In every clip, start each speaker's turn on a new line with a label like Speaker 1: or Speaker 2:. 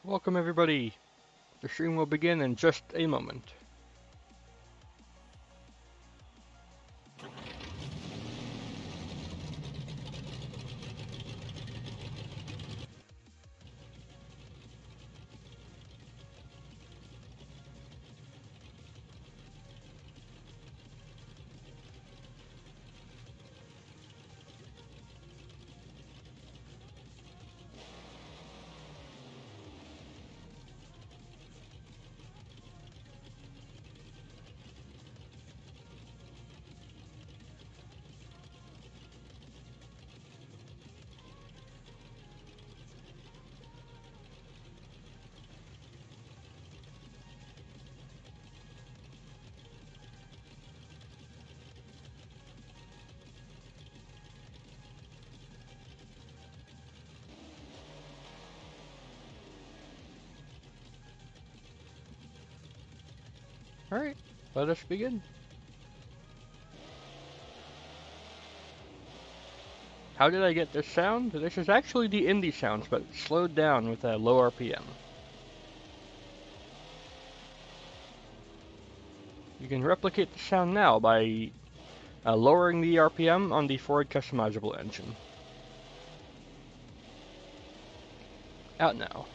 Speaker 1: Welcome everybody. The stream will begin in just a moment. Alright, let us begin. How did I get this sound? This is actually the indie sounds, but slowed down with a low RPM. You can replicate the sound now by lowering the RPM on the Ford customizable engine. Out now.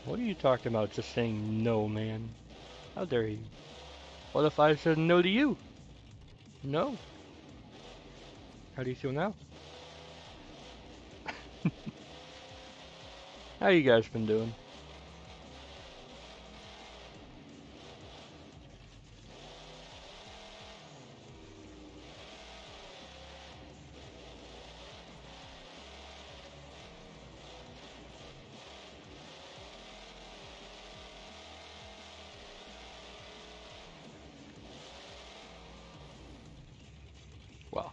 Speaker 1: What are you talking about just saying no, man? How dare you? What if I said no to you? No. How do you feel now? How you guys been doing? Well.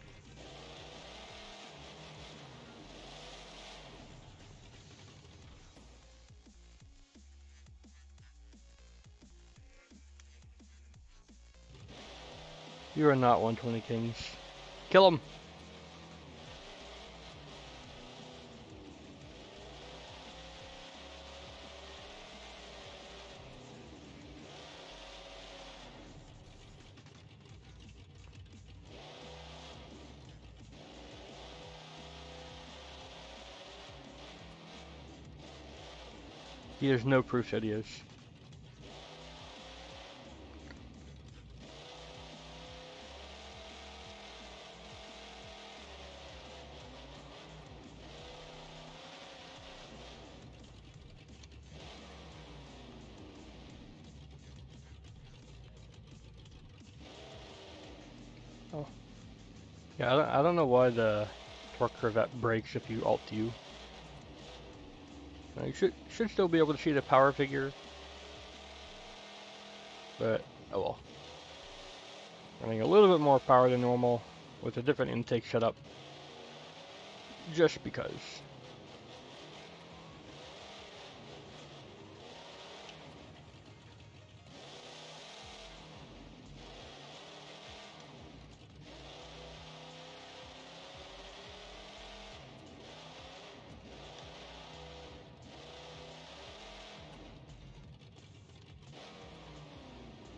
Speaker 1: You are not 120 Kings. Kill him! He has no proof that he is. Oh. Yeah, I don't know why the torque curvette breaks if you Alt-U. You should still be able to see the power figure. But, oh well. Running a little bit more power than normal with a different intake setup. Just because.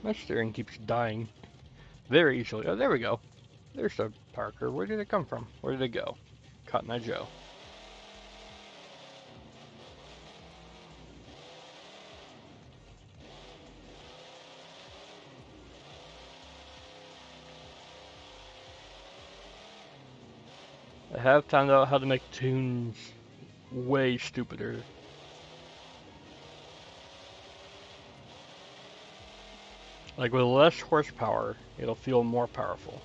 Speaker 1: My steering keeps dying very easily. Oh, there we go. There's the Parker. Where did it come from? Where did it go? Cotton Eye Joe. I have found out how to make tunes way stupider. Like with less horsepower, it'll feel more powerful.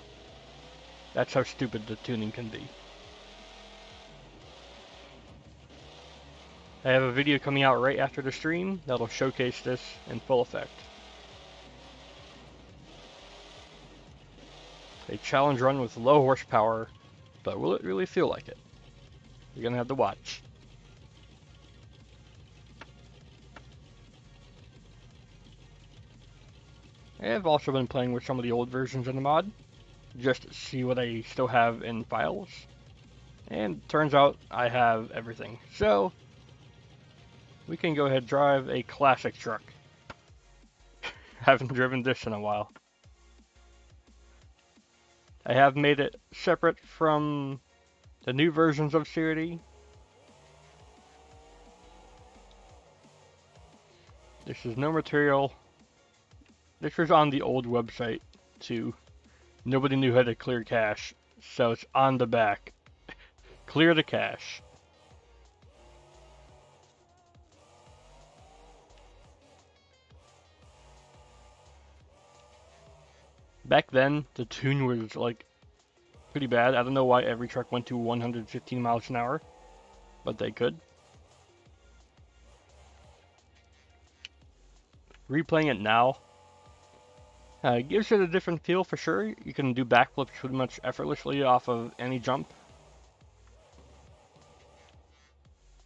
Speaker 1: That's how stupid the tuning can be. I have a video coming out right after the stream that'll showcase this in full effect. A challenge run with low horsepower, but will it really feel like it? You're gonna have to watch. I have also been playing with some of the old versions of the mod, just to see what I still have in files. And turns out I have everything. So, we can go ahead and drive a classic truck. Haven't driven this in a while. I have made it separate from the new versions of CRD. This is no material. This was on the old website too. Nobody knew how to clear cache, so it's on the back. Clear the cache. Back then, the tune was like pretty bad. I don't know why every truck went to 115 miles an hour, but they could. Replaying it now, it gives it a different feel for sure. You can do backflips pretty much effortlessly off of any jump.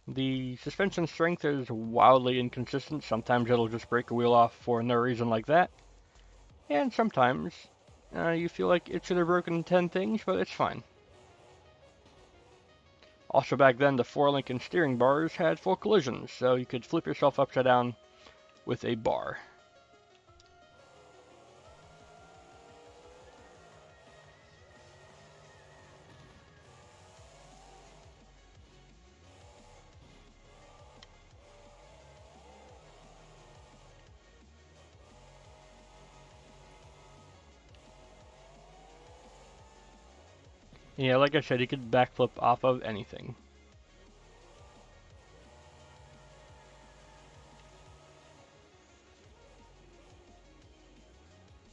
Speaker 1: The suspension strength is wildly inconsistent. Sometimes it'll just break a wheel off for no reason like that. And sometimes you feel like it should have broken 10 things, but it's fine. Also back then, the 4-link and steering bars had full collisions, so you could flip yourself upside down with a bar. Yeah, like I said, you could backflip off of anything.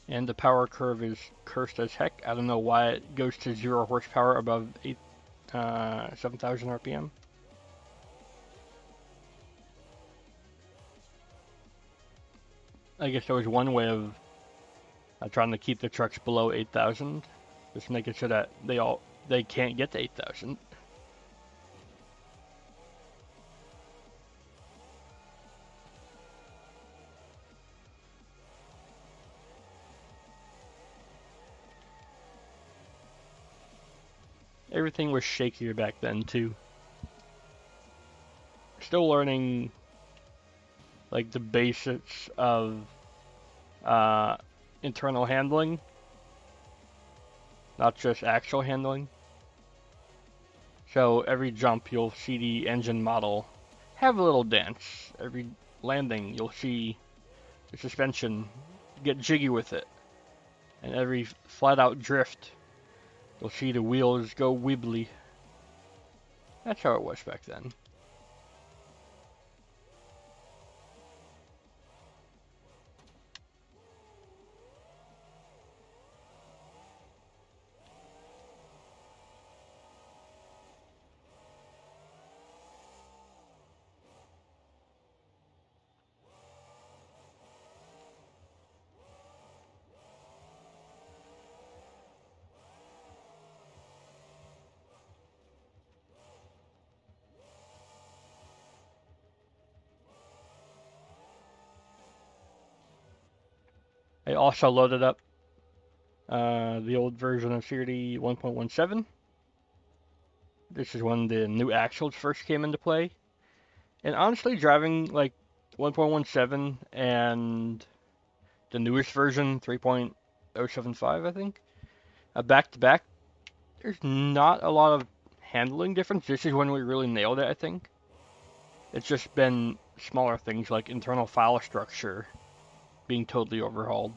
Speaker 1: And the power curve is cursed as heck. I don't know why it goes to 0 horsepower above 7,000 RPM. I guess there was one way of trying to keep the trucks below 8,000, just making sure that they can't get to 8,000. Everything was shakier back then too. Still learning like the basics of internal handling, not just actual handling. So every jump you'll see the engine model have a little dance. Every landing you'll see the suspension get jiggy with it. And every flat out drift you'll see the wheels go wibbly. That's how it was back then. I also loaded up the old version of CRD 1.17. This is when the new axles first came into play. And honestly, driving like 1.17 and the newest version, 3.075, I think. Back to back, there's not a lot of handling difference. This is when we really nailed it, I think. It's just been smaller things like internal file structure being totally overhauled,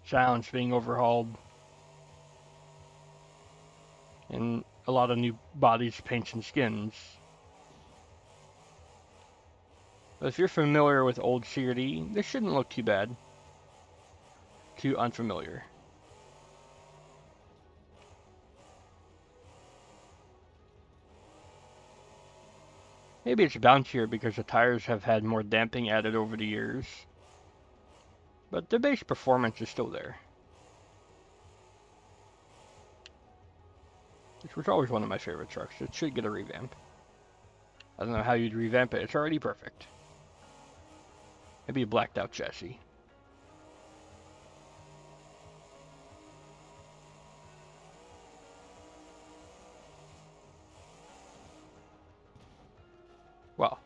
Speaker 1: sounds being overhauled, and a lot of new bodies, paints, and skins. But if you're familiar with old CRD, this shouldn't look too bad. Too unfamiliar. Maybe it's bouncier because the tires have had more damping added over the years. But the base performance is still there. Which was always one of my favorite trucks. It should get a revamp. I don't know how you'd revamp it. It's already perfect. Maybe a blacked out chassis. Well.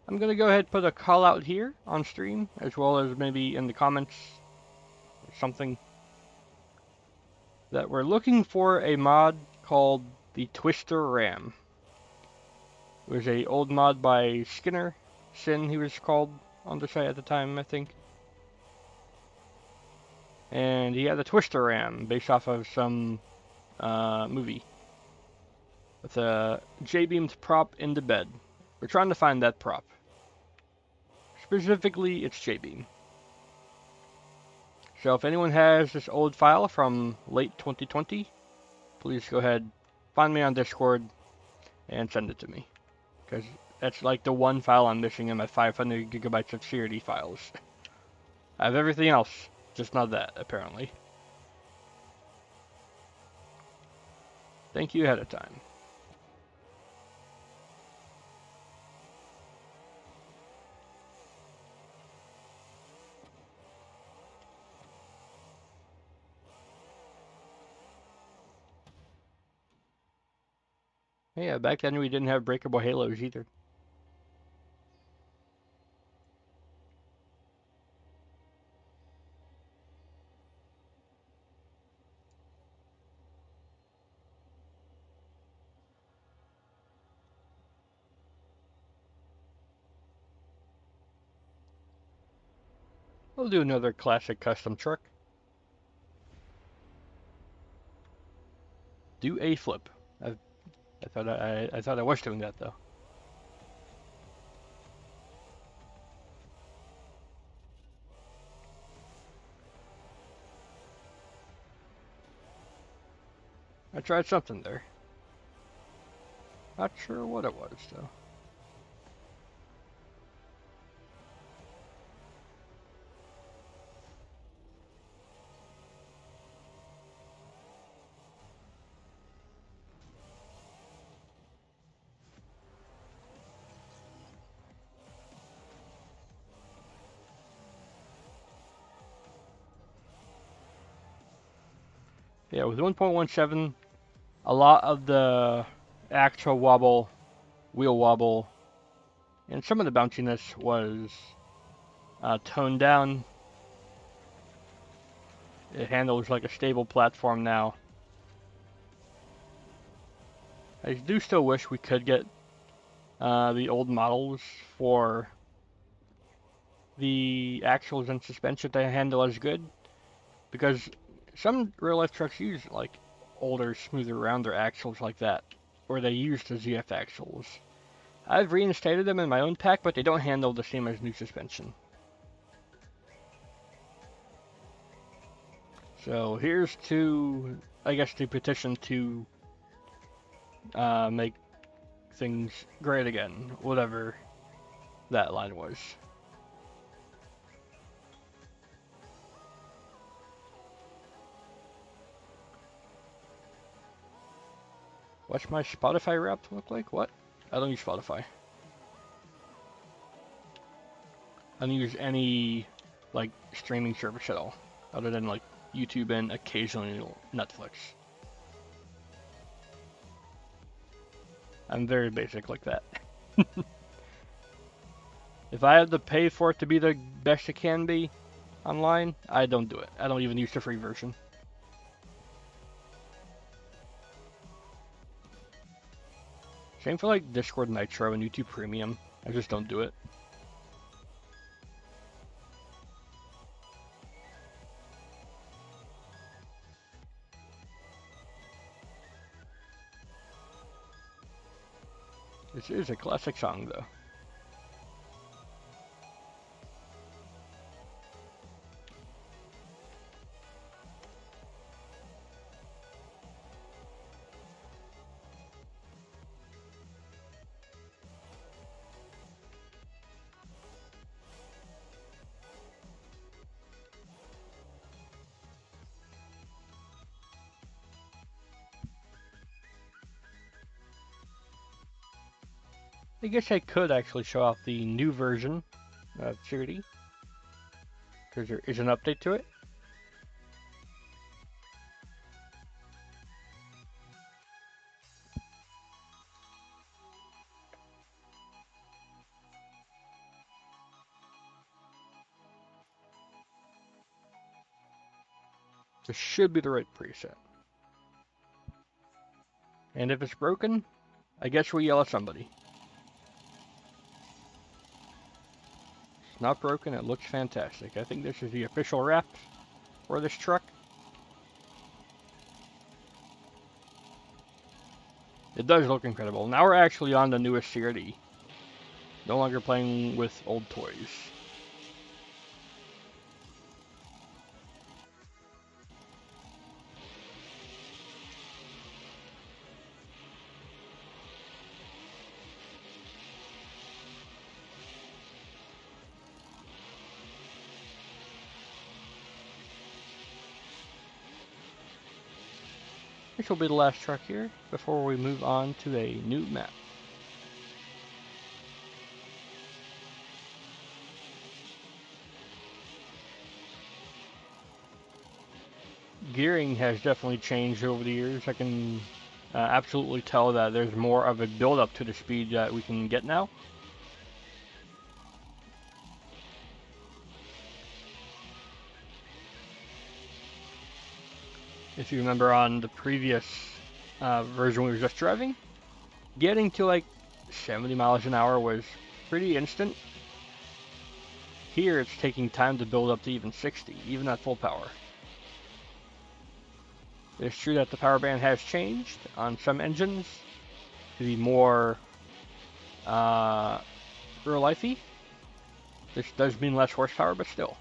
Speaker 1: I'm going to go ahead and put a call out here on stream, as well as maybe in the comments or something, that we're looking for a mod called the Twister Ram. It was a old mod by Sin he was called on the site at the time, I think. And he had a Twister Ram based off of some movie with a J-beamed prop in the bed. We're trying to find that prop. Specifically, it's J-beam. So if anyone has this old file from late 2020, please go ahead, find me on Discord, and send it to me. Because that's like the one file I'm missing in my 500 gigabytes of CRD files. I have everything else, just not that, apparently. Thank you ahead of time. Yeah, back then we didn't have breakable halos either. We'll do another classic custom truck. Do a flip. I thought I was doing that though. I tried something there. Not sure what it was though. Yeah, with 1.17, a lot of the actual wobble, wheel wobble, and some of the bounciness was toned down. It handles like a stable platform now. I do still wish we could get the old models for the axles and suspension to handle as good, because some real life trucks use like older, smoother, rounder axles like that, or they use the ZF axles. I've reinstated them in my own pack, but they don't handle the same as new suspension. So here's to, I guess, the petition to make things great again, whatever that line was. What's my Spotify rep look like? What? I don't use Spotify. I don't use any like streaming service at all, other than like YouTube and occasionally Netflix. I'm very basic like that. If I have to pay for it to be the best it can be online, I don't do it. I don't even use the free version. Same for like Discord Nitro and YouTube Premium. I just don't do it. This is a classic song though. I guess I could actually show off the new version of CRD, because there is an update to it. This should be the right preset. And if it's broken, I guess we'll yell at somebody. It's not broken, it looks fantastic. I think this is the official wrap for this truck. It does look incredible. Now we're actually on the newest CRD. No longer playing with old toys. This will be the last truck here before we move on to a new map. Gearing has definitely changed over the years. I can absolutely tell that there's more of a build-up to the speed that we can get now. If you remember on the previous version we were just driving, getting to like 70 miles an hour was pretty instant. Here it's taking time to build up to even 60, even at full power. It's true that the power band has changed on some engines to be more real-lifey. This does mean less horsepower, but still.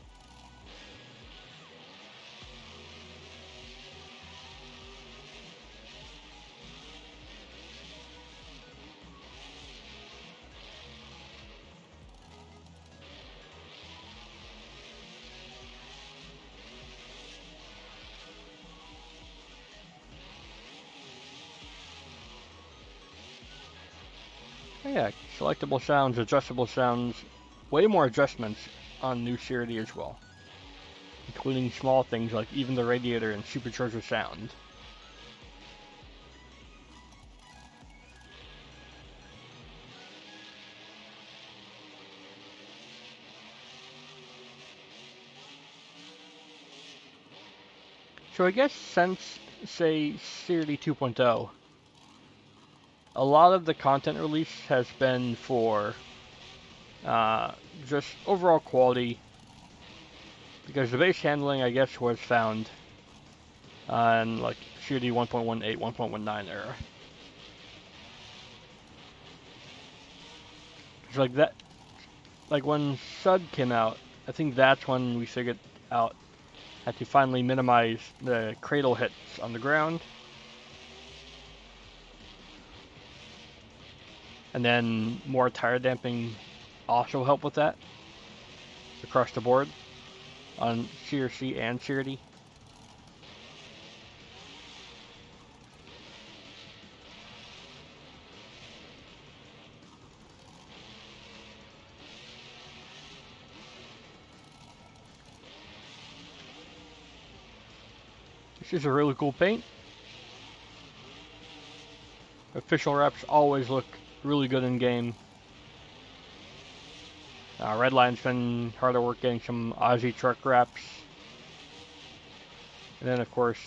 Speaker 1: Yeah, selectable sounds, adjustable sounds, way more adjustments on new CRD as well, including small things like even the radiator and supercharger sound. So I guess since, say, CRD 2.0, a lot of the content release has been for just overall quality, because the base handling, I guess, was found in like CRD 1.18, 1.19 era. It's like that, like when SUD came out, I think that's when we figured out how to finally minimize the cradle hits on the ground. And then more tire damping also helped with that across the board on CRC and CRD. This is a really cool paint. Official wraps always look really good in game. Redline's been hard at work getting some Aussie truck wraps. And then, of course,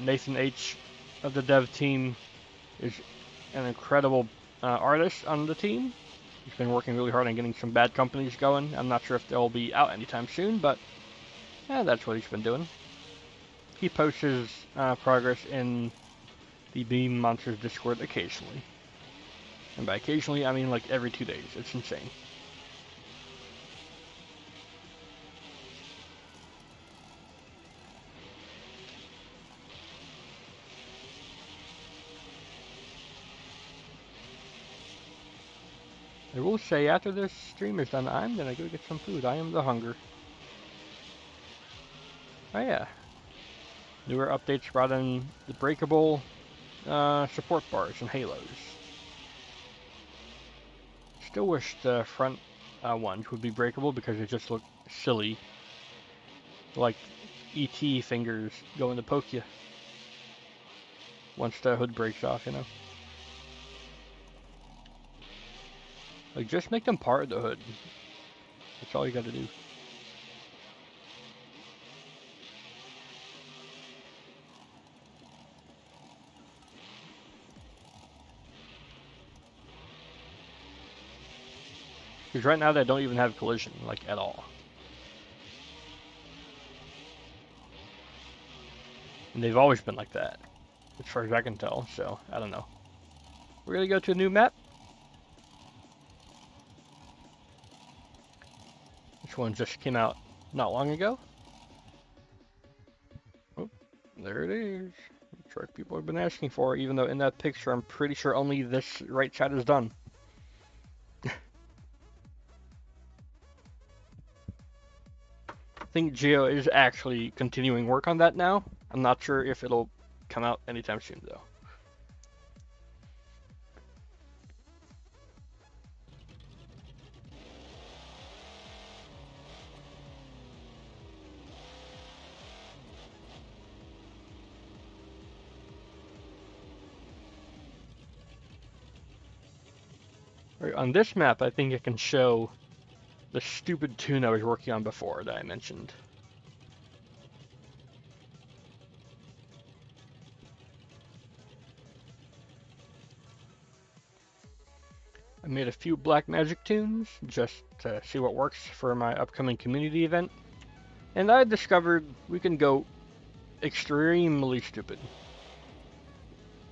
Speaker 1: Nathan H. of the dev team is an incredible artist on the team. He's been working really hard on getting some bad companies going. I'm not sure if they'll be out anytime soon, but that's what he's been doing. He posts his progress in the Beam Monsters Discord occasionally. And by occasionally, I mean like every 2 days. It's insane. I will say, after this stream is done, I'm gonna go get some food. I am the hunger. Oh yeah. Newer updates brought in the breakable support bars and halos. Still wish the front ones would be breakable because they just look silly. Like ET fingers going to poke you once the hood breaks off, you know? Like, just make them part of the hood. That's all you gotta do. Because right now they don't even have collision, like, at all. And they've always been like that, as far as I can tell, so, I don't know. We're gonna go to a new map. This one just came out not long ago. Oh, there it is. The truck people have been asking for, even though in that picture I'm pretty sure only this right side is done. I think Geo is actually continuing work on that now. I'm not sure if it'll come out anytime soon though. Right, on this map, I think it can show the stupid tune I was working on before that I mentioned. I made a few black magic tunes just to see what works for my upcoming community event. And I discovered we can go extremely stupid.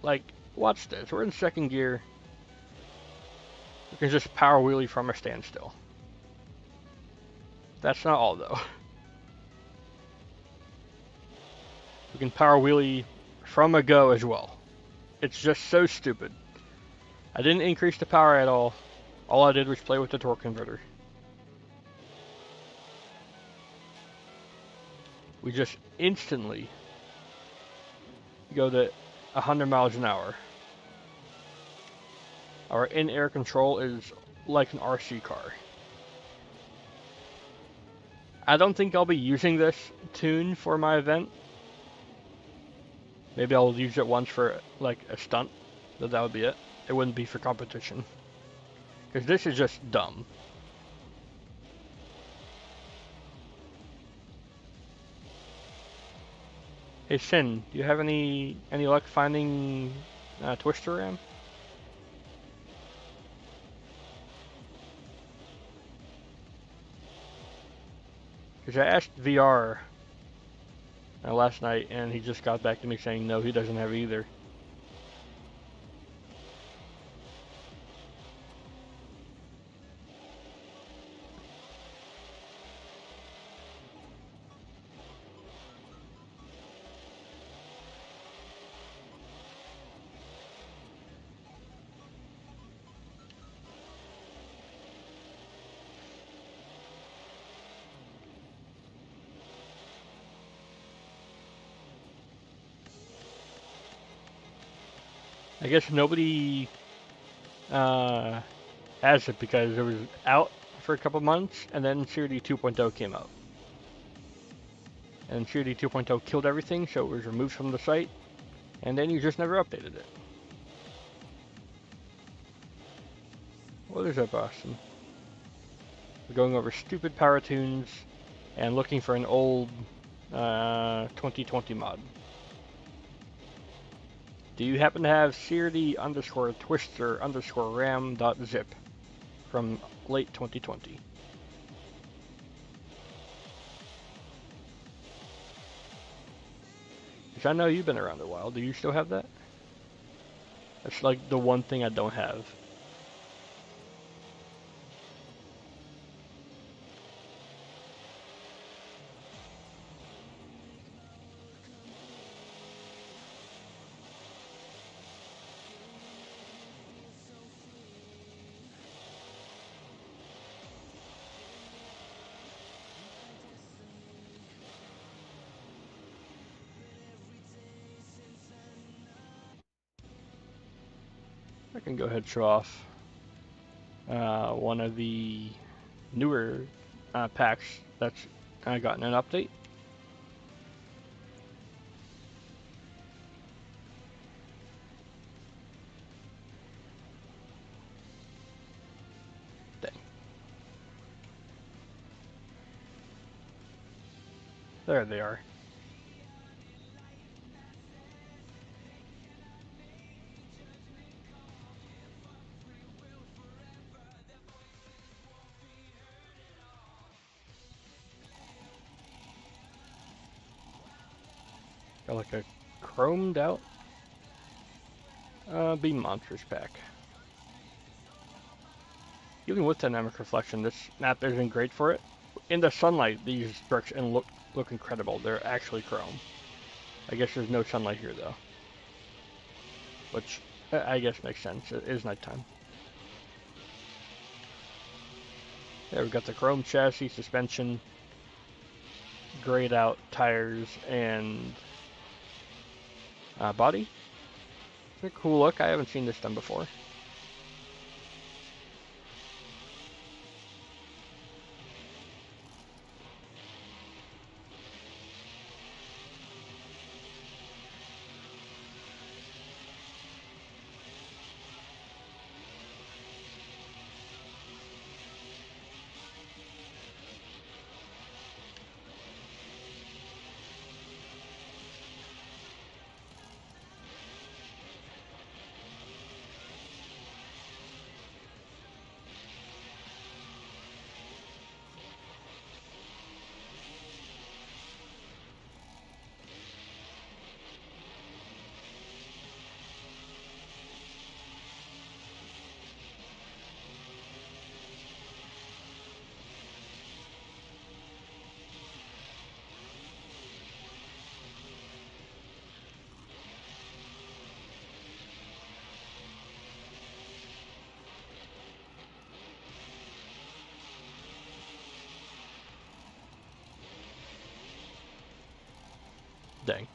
Speaker 1: Like, watch this. We're in second gear. We can just power wheelie from a standstill. That's not all, though. We can power wheelie from a go as well. It's just so stupid. I didn't increase the power at all. All I did was play with the torque converter. We just instantly go to 100 miles an hour. Our in-air control is like an RC car. I don't think I'll be using this tune for my event. Maybe I'll use it once for like a stunt, but that would be it. It wouldn't be for competition. Because this is just dumb. Hey Sin, do you have any luck finding Twister RAM? Because I asked VR last night, and he just got back to me saying no, he doesn't have it either. I guess nobody has it because it was out for a couple months, and then CRD 2.0 came out. and CRD 2.0 killed everything, so it was removed from the site, and then you just never updated it. What is up, Boston? We're going over stupid power tunes and looking for an old 2020 mod. Do you happen to have CRD underscore twister underscore ram.zip from late 2020? Because I know you've been around a while. Do you still have that? That's like the one thing I don't have. I can go ahead and show off one of the newer packs that's gotten an update. Dang. There they are. Got like a chromed out Beam Monsters pack. Even with dynamic reflection, this map isn't great for it. In the sunlight, these bricks look incredible. They're actually chrome. I guess there's no sunlight here though, which I guess makes sense. It is nighttime. There we got the chrome chassis, suspension, grayed out tires, and body. It's a cool look. I haven't seen this done before. Dang.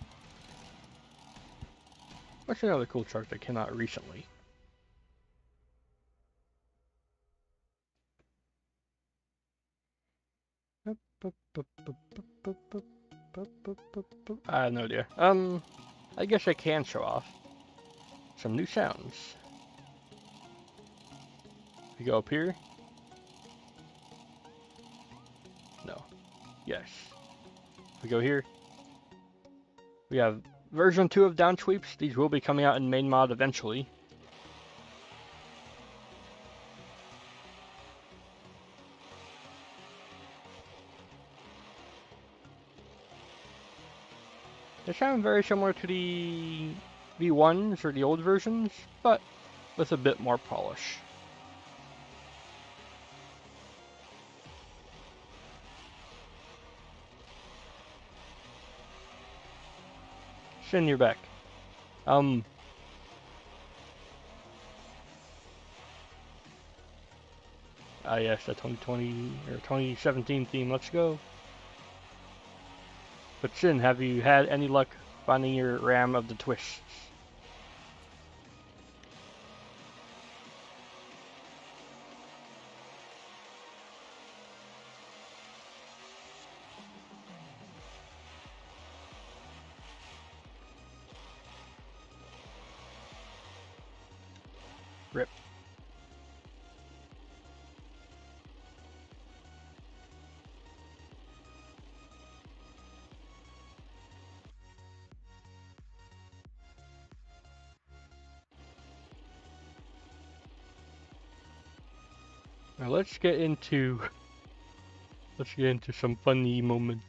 Speaker 1: What's another cool truck that came out recently? I have no idea. I guess I can show off some new sounds. We go up here. No. Yes. We go here. We have version 2 of down sweeps. These will be coming out in main mod eventually. They sound very similar to the V1s or the old versions, but with a bit more polish. Sin, you're back. Yes, the 2020 or 2017 theme. Let's go. But Sin, have you had any luck finding your ram of the twists? Rip. Now let's get into some funny moments.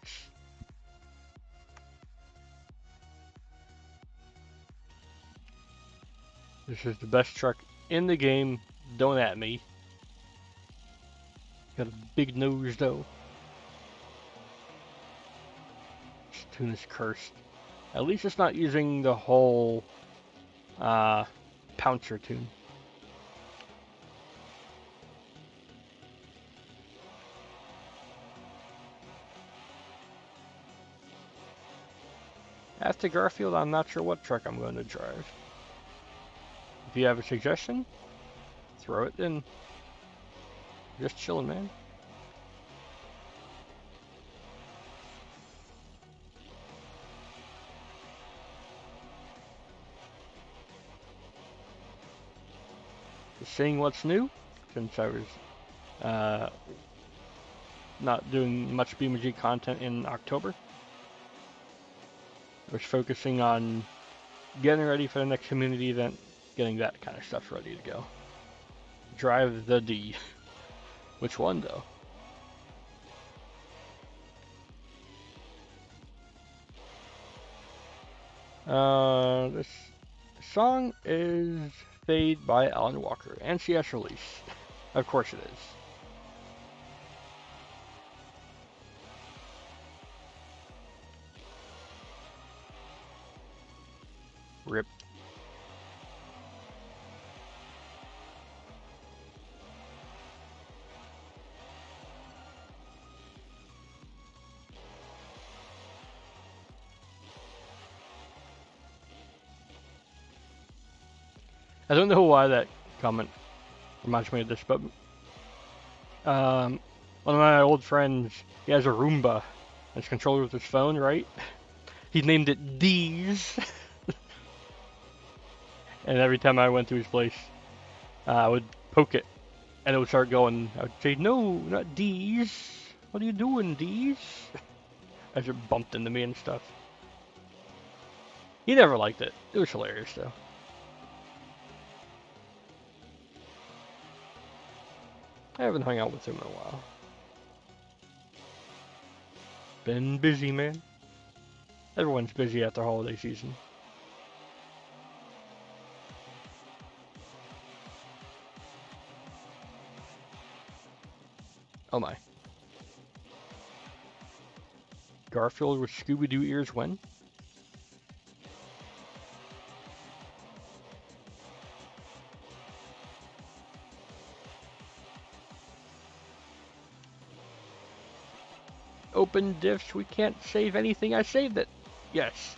Speaker 1: This is the best truck in the game. Don't at me. Got a big nose though. This tune is cursed. At least it's not using the whole Pouncer tune. After Garfield, I'm not sure what truck I'm going to drive. If you have a suggestion, throw it in. Just chilling, man. Just seeing what's new, since I was not doing much Beamng content in October. I was focusing on getting ready for the next community event, getting that kind of stuff ready to go. Drive the D. Which one, though? This song is Fade by Alan Walker, and CS release. Of course it is. Rip. I don't know why that comment reminds me of this, but one of my old friends, he has a Roomba. It's controlled with his phone, right? He named it D's. And every time I went to his place, I would poke it, and it would start going. I would say, "No, not D's. What are you doing, D's?" As it bumped into me and stuff. He never liked it. It was hilarious, though. I haven't hung out with him in a while. Been busy, man. Everyone's busy after holiday season. Oh my. Garfield with Scooby-Doo ears when? Open diffs, we can't save anything. I saved it. Yes.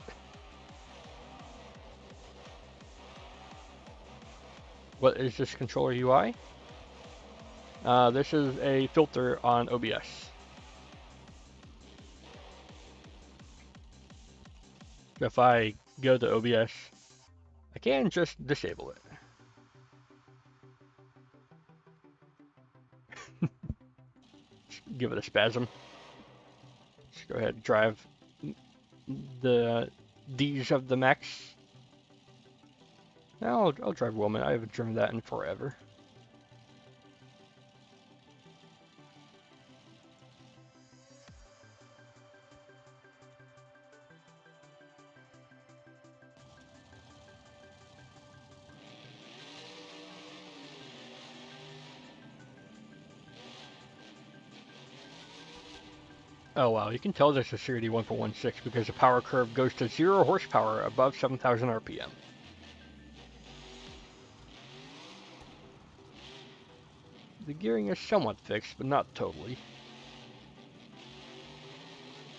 Speaker 1: What is this controller UI? This is a filter on OBS. If I go to OBS, I can just disable it. Give it a spasm. Let's go ahead and drive the D's of the Max. Now I'll drive Woman. I haven't driven that in forever. Oh wow, you can tell this is CRD 1.16 because the power curve goes to 0 horsepower above 7,000 RPM. The gearing is somewhat fixed, but not totally.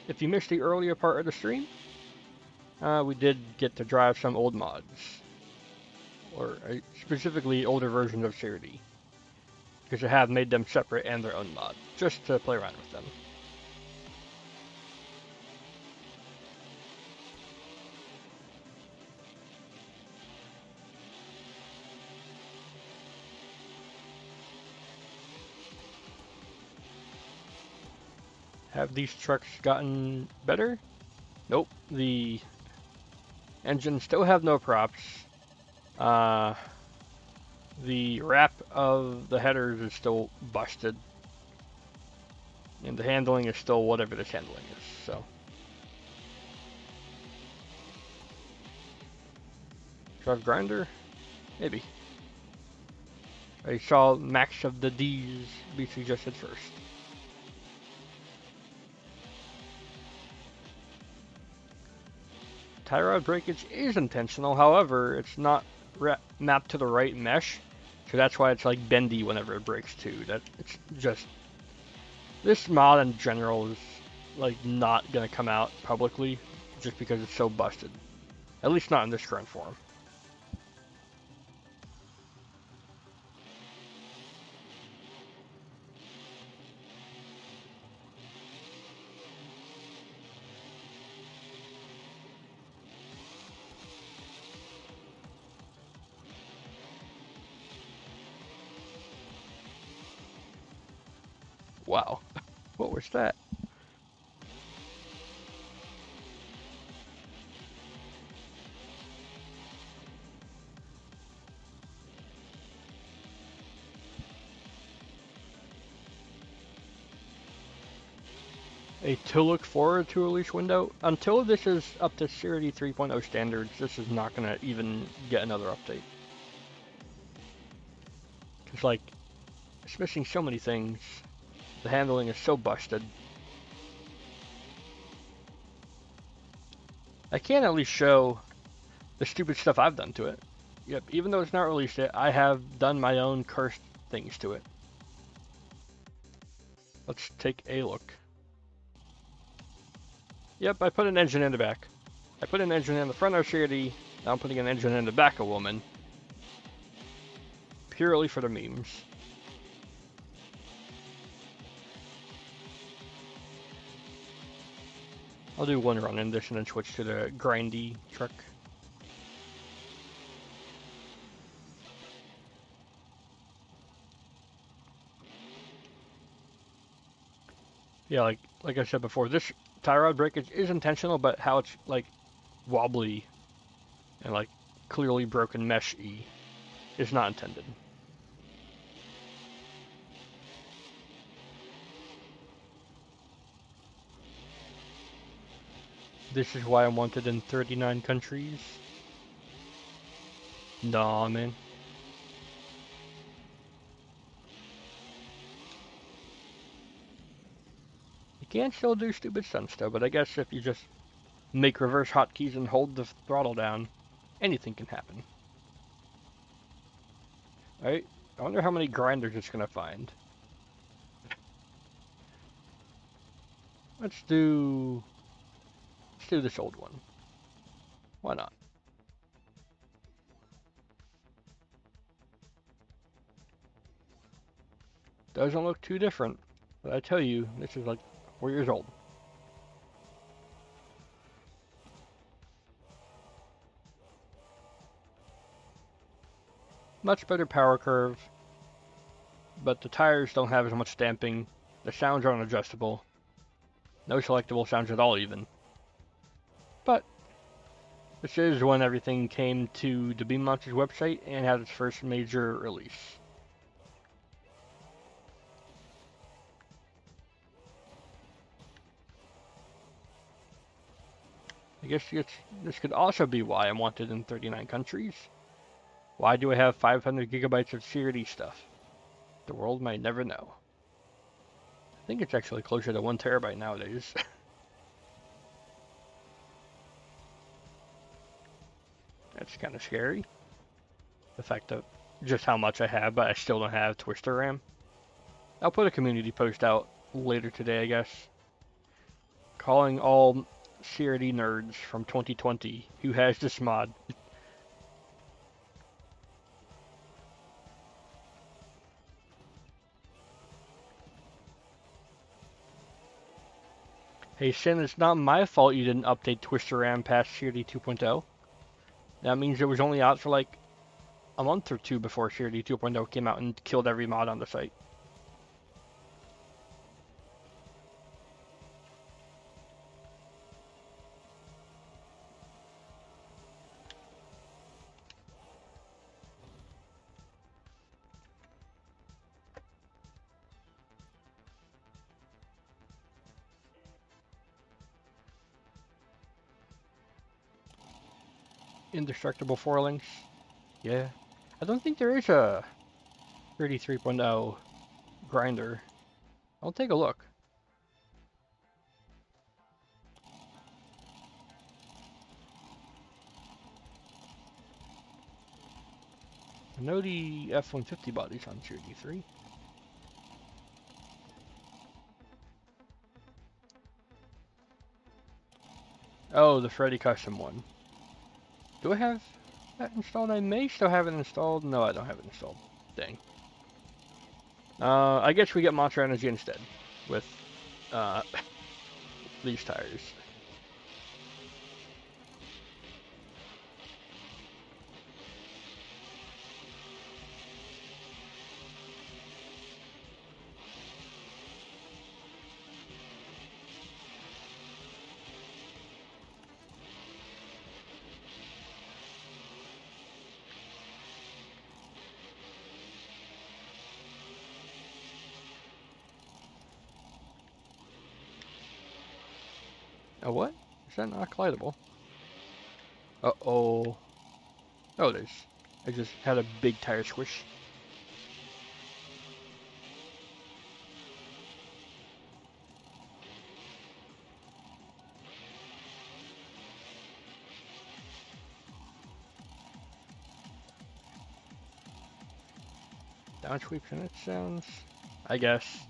Speaker 1: If you missed the earlier part of the stream, we did get to drive some old mods. Or specifically older versions of CRD. Because I have made them separate and their own mod, just to play around with them. Have these trucks gotten better? Nope. The engines still have no props. The wrap of the headers is still busted. And the handling is still whatever this handling is, so. Drive grinder? Maybe. I saw max of the D's be suggested first. Tie rod breakage is intentional, however, it's not mapped to the right mesh, so that's why it's like bendy whenever it breaks too. That it's just this mod in general is like not gonna come out publicly just because it's so busted. At least not in this current form. Wow, what was that? A to look forward to release window. Until this is up to CRD 3.0 standards, this is not going to even get another update. Because, like, it's missing so many things. The handling is so busted. I can at least show the stupid stuff I've done to it. Yep, even though it's not released yet, I have done my own cursed things to it. Let's take a look. Yep, I put an engine in the back. I put an engine in the front of CRD, now I'm putting an engine in the back of woman. Purely for the memes. I'll do one run in this and then switch to the grindy truck. Yeah, like I said before, this tie rod breakage is intentional, but how it's like wobbly and like clearly broken mesh-y is not intended. This is why I'm wanted in 39 countries. Nah, man. You can still do stupid stunts though, but I guess if you just make reverse hotkeys and hold the throttle down, anything can happen. Alright, I wonder how many grinders it's gonna find. Let's do this old one. Why not? Doesn't look too different, but I tell you, this is like 4 years old. Much better power curve, but the tires don't have as much damping. The sounds aren't adjustable. No selectable sounds at all even. But this is when everything came to the Beamng Monster's website and had its first major release. I guess this could also be why I'm wanted in 39 countries. Why do I have 500 gigabytes of CRD stuff? The world might never know. I think it's actually closer to 1 terabyte nowadays. That's kind of scary. The fact of just how much I have, but I still don't have Twister RAM. I'll put a community post out later today, I guess. Calling all CRD nerds from 2020 who has this mod. Hey Sin, it's not my fault you didn't update Twister RAM past CRD 2.0. That means it was only out for like a month or two before CRD 2.0 came out and killed every mod on the site. Indestructible forelinks. Yeah. I don't think there is a 33.0 grinder. I'll take a look. I know the F-150 body's on CRD 3. Oh, the Freddy custom one. Do I have that installed? I may still have it installed. No, I don't have it installed. Dang. I guess we get Monster Energy instead with these tires. Oh, what? Is that not collidable? Uh-oh. Oh, it is. I just had a big tire squish. Down sweeps and it sounds... I guess.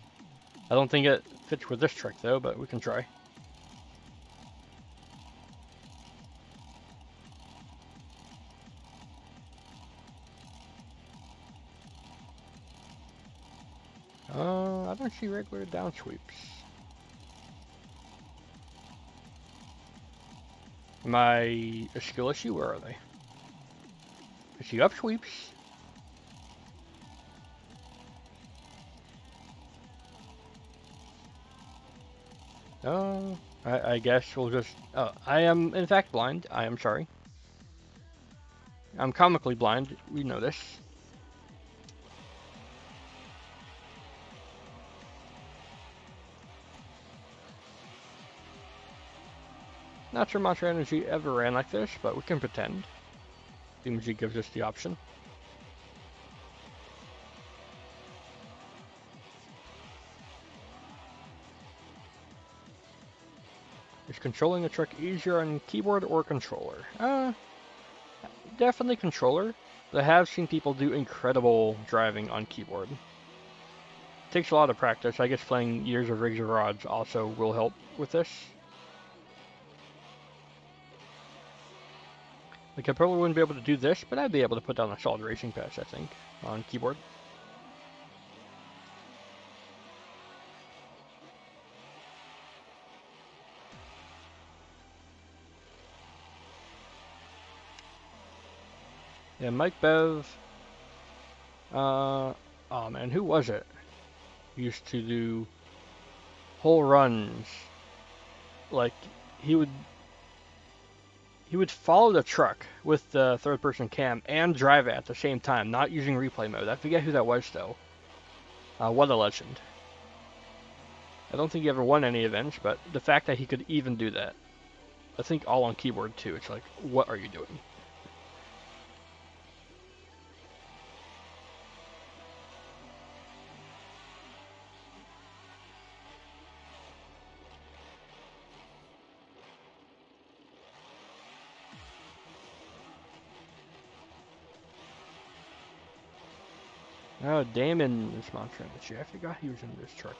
Speaker 1: I don't think it fits with this truck though, but we can try. I don't see regular down sweeps. Am I a skill issue? Where are they? I see up sweeps. I guess we'll just... Oh, I am in fact blind. I am sorry. I'm comically blind. We know this. Not sure Monster Energy ever ran like this, but we can pretend. Beamng gives us the option. Is controlling the truck easier on keyboard or controller? Definitely controller. But I have seen people do incredible driving on keyboard. It takes a lot of practice. I guess playing Years of Rigs and Rods also will help with this. Like I probably wouldn't be able to do this, but I'd be able to put down a solid racing pass, I think, on keyboard. Yeah, Mike Bev. Oh man, who was it? Used to do whole runs. Like he would follow the truck with the third-person cam and drive it at the same time, not using replay mode. I forget who that was though. What a legend. I don't think he ever won any events, but the fact that he could even do that, I think all on keyboard too. It's like, what are you doing? Oh, Damon is Monster Energy. I forgot he was in this truck.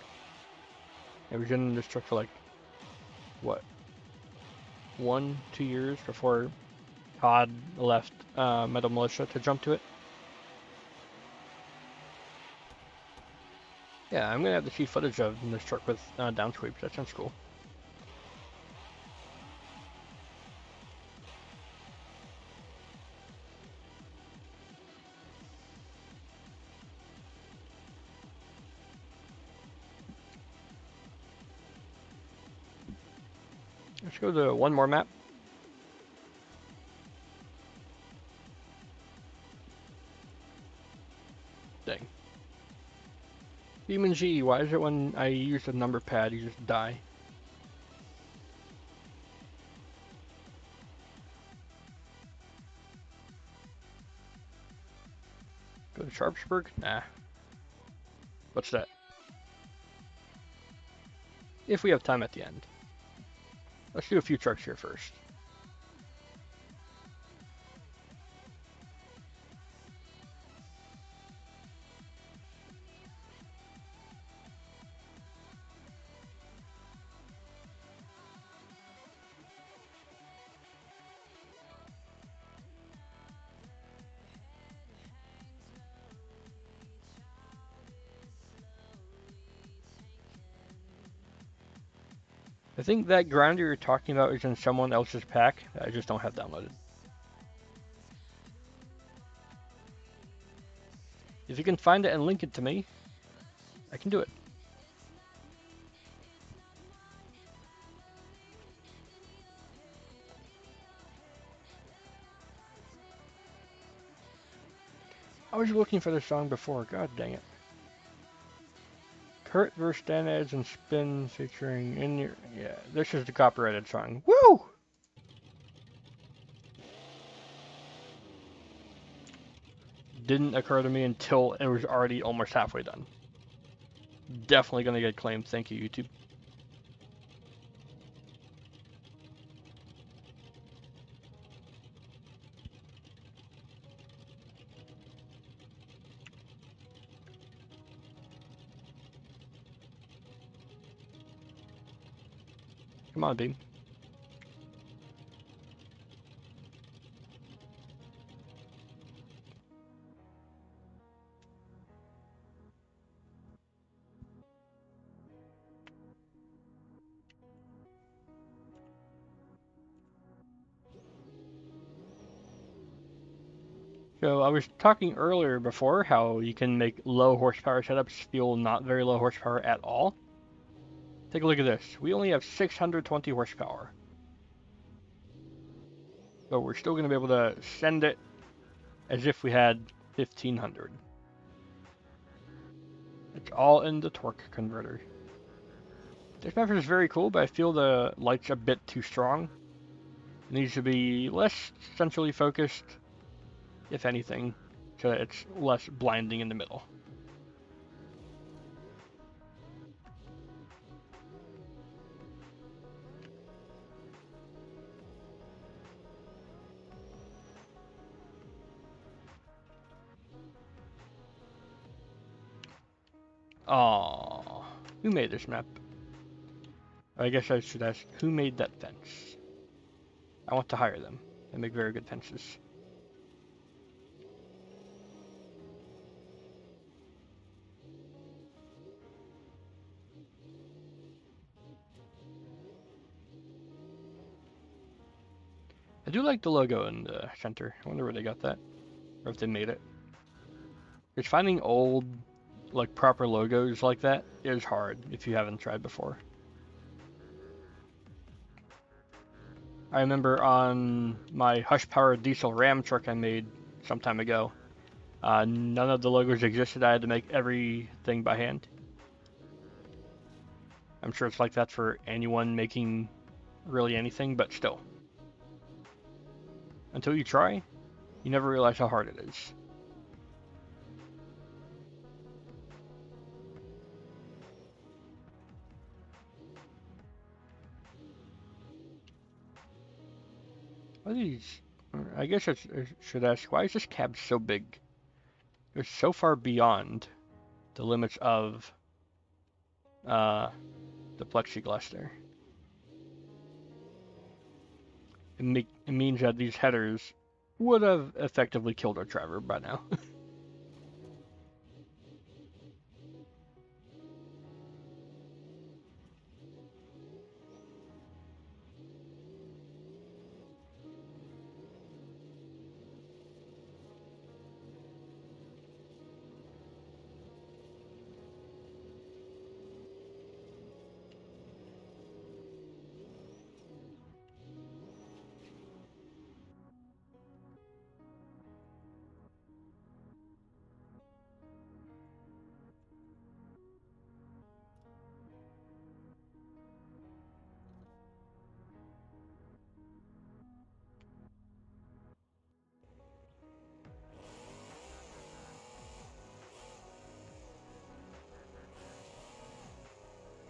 Speaker 1: He was in this truck for like, what, 1-2 years before Todd left Metal Militia to jump to it. Yeah, I'm gonna have to see footage of this truck with down sweeps. That sounds cool. Let's go to one more map. Dang. Beamng, why is it when I use the number pad you just die? Go to Sharpsburg? Nah. What's that? If we have time at the end. Let's do a few trucks here first. I think that grinder you're talking about is in someone else's pack that I just don't have downloaded. If you can find it and link it to me, I can do it. I was looking for this song before, god dang it. Kurt vs. Dan Edge and Spin featuring in your... Yeah, this is the copyrighted song. Woo! Didn't occur to me until it was already almost halfway done. Definitely gonna get claimed. Thank you, YouTube. Come on, Beam. So I was talking earlier before how you can make low horsepower setups feel not very low horsepower at all. Take a look at this. We only have 620 horsepower. But we're still going to be able to send it as if we had 1500. It's all in the torque converter. This map is very cool, but I feel the light's a bit too strong. It needs to be less centrally focused, if anything, so that it's less blinding in the middle. Aww. Who made this map? I guess I should ask, who made that fence? I want to hire them. They make very good fences. I do like the logo in the center. I wonder where they got that, or if they made it. Because finding old, like, proper logos like that is hard if you haven't tried before. I remember on my Hush Power diesel Ram truck I made some time ago, none of the logos existed. I had to make everything by hand. I'm sure it's like that for anyone making really anything, but still. Until you try, you never realize how hard it is. What are these? I guess I should ask, why is this cab so big? It's so far beyond the limits of the plexiglass there. It means that these headers would have effectively killed our driver by now.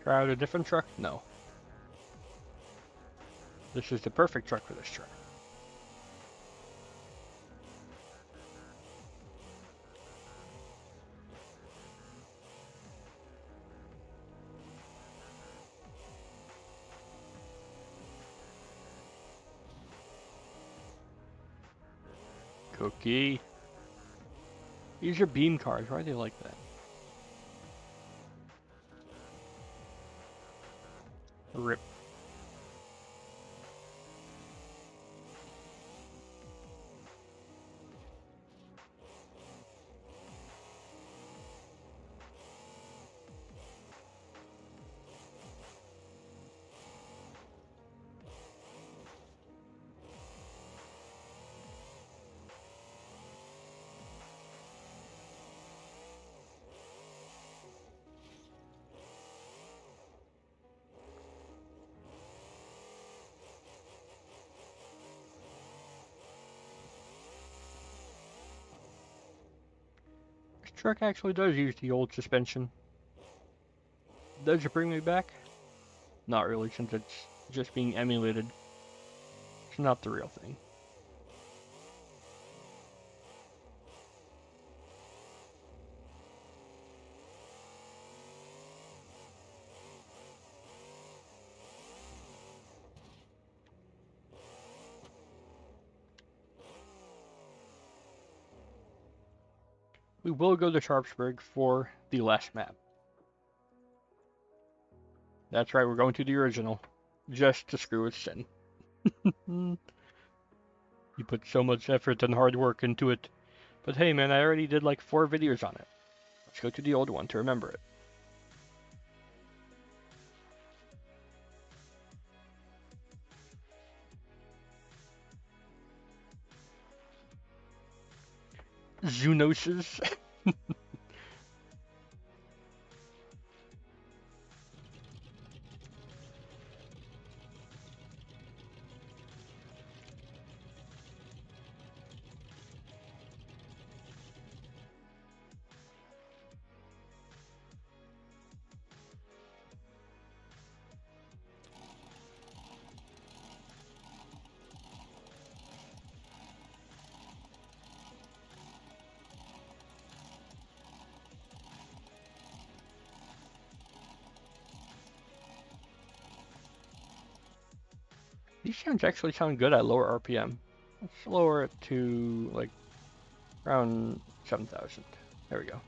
Speaker 1: Try out a different truck? No. This is the perfect truck for this truck. Cookie. These are beam cars. Why do they like that? Rip. This truck actually does use the old suspension. Does it bring me back? Not really, since it's just being emulated. It's not the real thing. We will go to Sharpsburg for the last map. That's right, we're going to the original. Just to screw with Sin. You put so much effort and hard work into it. But hey man, I already did like 4 videos on it. Let's go to the old one to remember it. Zoonosis. These sounds actually sound good at lower RPM. Let's lower it to like around 7,000. There we go.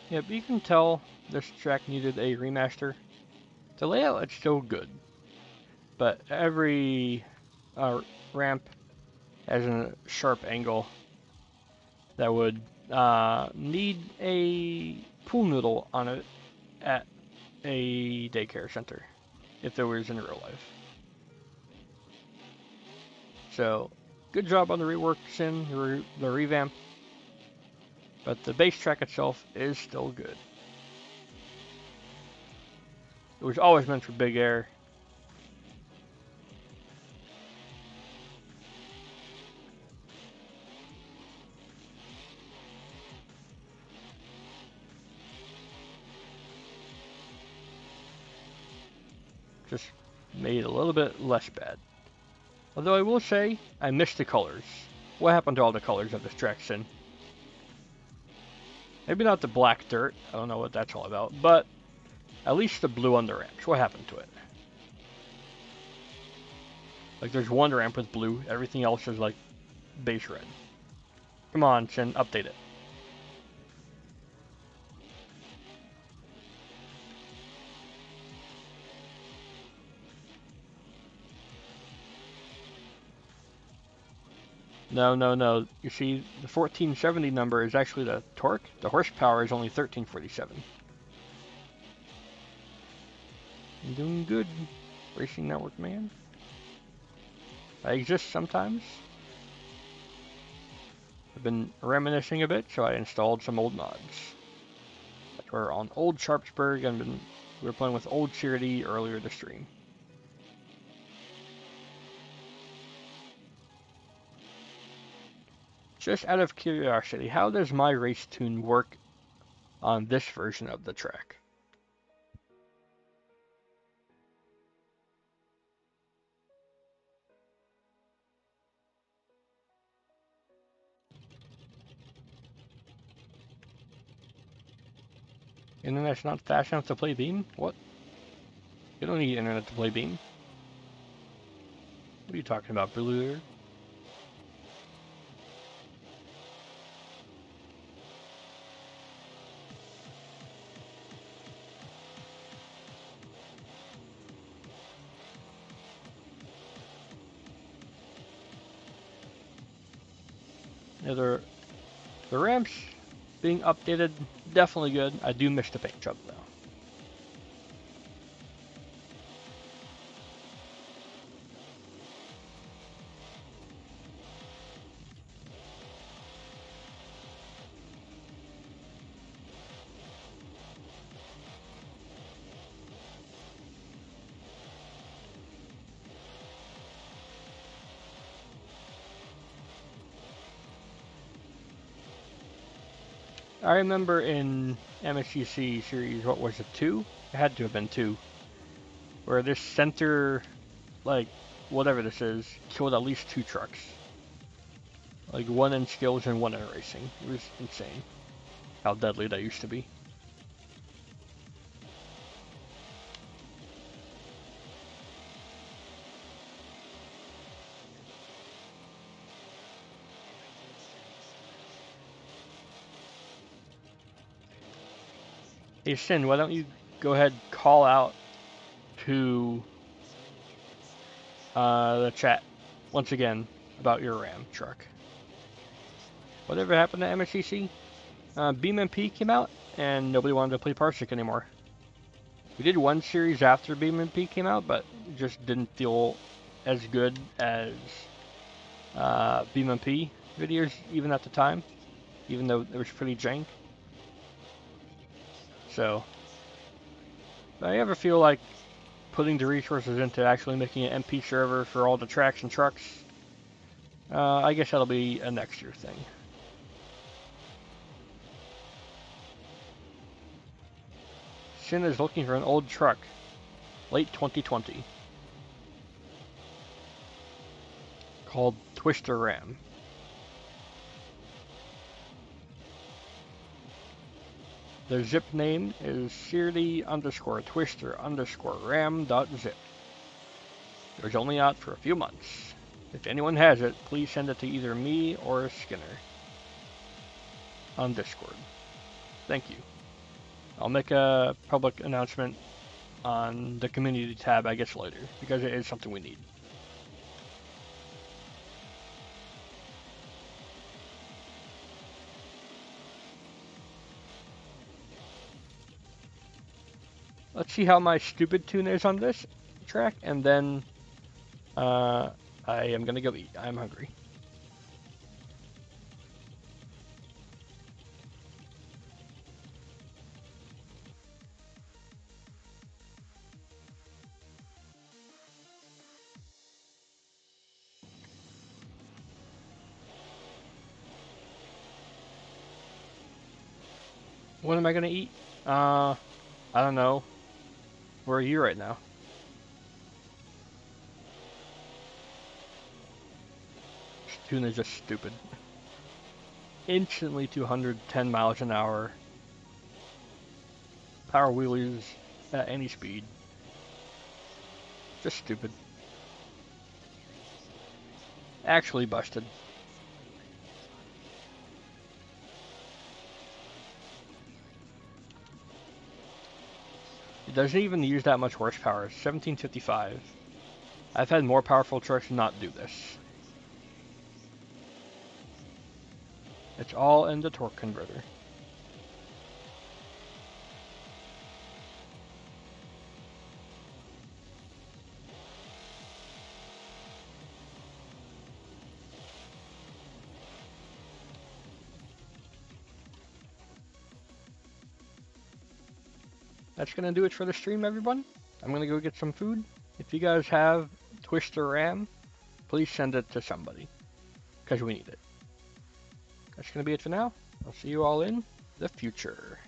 Speaker 1: Yeah, but you can tell this track needed a remaster. The layout, it's still good, but every ramp has a sharp angle that would need a pool noodle on it at a daycare center, if there was in real life. So, good job on the rework, Sin, the revamp, but the base track itself is still good. It was always meant for big air. Just made it a little bit less bad. Although I will say, I missed the colors. What happened to all the colors of this track, Sin? Maybe not the black dirt, I don't know what that's all about, but at least the blue on the ramps. What happened to it? Like there's one ramp with blue, everything else is like base red. Come on, Sin, update it. No, no, no. You see, the 1470 number is actually the torque. The horsepower is only 1347. You're doing good. Racing Network Man. I exist sometimes. I've been reminiscing a bit, so I installed some old mods. We're on Old Sharpsburg, and we were playing with Old CRD earlier this stream. Just out of curiosity, how does my race tune work on this version of the track? Internet's not fast enough to play Beam? What? You don't need internet to play Beam. What are you talking about, Blue? Yeah, the ramps being updated, definitely good. I do miss the paint job though. I remember in MSGC series, what was it, 2? It had to have been 2. Where this center, like, whatever this is, killed at least 2 trucks. Like, 1 in skills and 1 in racing. It was insane how deadly that used to be. Hey Sin, why don't you go ahead and call out to the chat once again about your Ram truck. Whatever happened to MSCC? Beamng came out and nobody wanted to play Parsec anymore. We did one series after Beamng came out, but it just didn't feel as good as Beamng videos even at the time, even though it was pretty jank. So, if I ever feel like putting the resources into actually making an MP server for all the tracks and trucks, I guess that'll be a next year thing. Sin is looking for an old truck, late 2020, called Twister Ram. The zip name is CRD_Twister_Ram.zip. It was only out for a few months. If anyone has it, please send it to either me or Skinner on Discord. Thank you. I'll make a public announcement on the community tab, I guess, later, because it is something we need. Let's see how my stupid tune is on this track, and then I am gonna go eat. I'm hungry. What am I gonna eat? I don't know. Where are you right now? This tune is just stupid. Instantly 210 miles an hour. Power wheelies at any speed. Just stupid. Actually busted. It doesn't even use that much horsepower. 1755. I've had more powerful trucks not do this. It's all in the torque converter. that's gonna do it for the stream, everyone. I'm gonna go get some food. If you guys have Twister RAM, please send it to somebody, because we need it. That's gonna be it for now. I'll see you all in the future.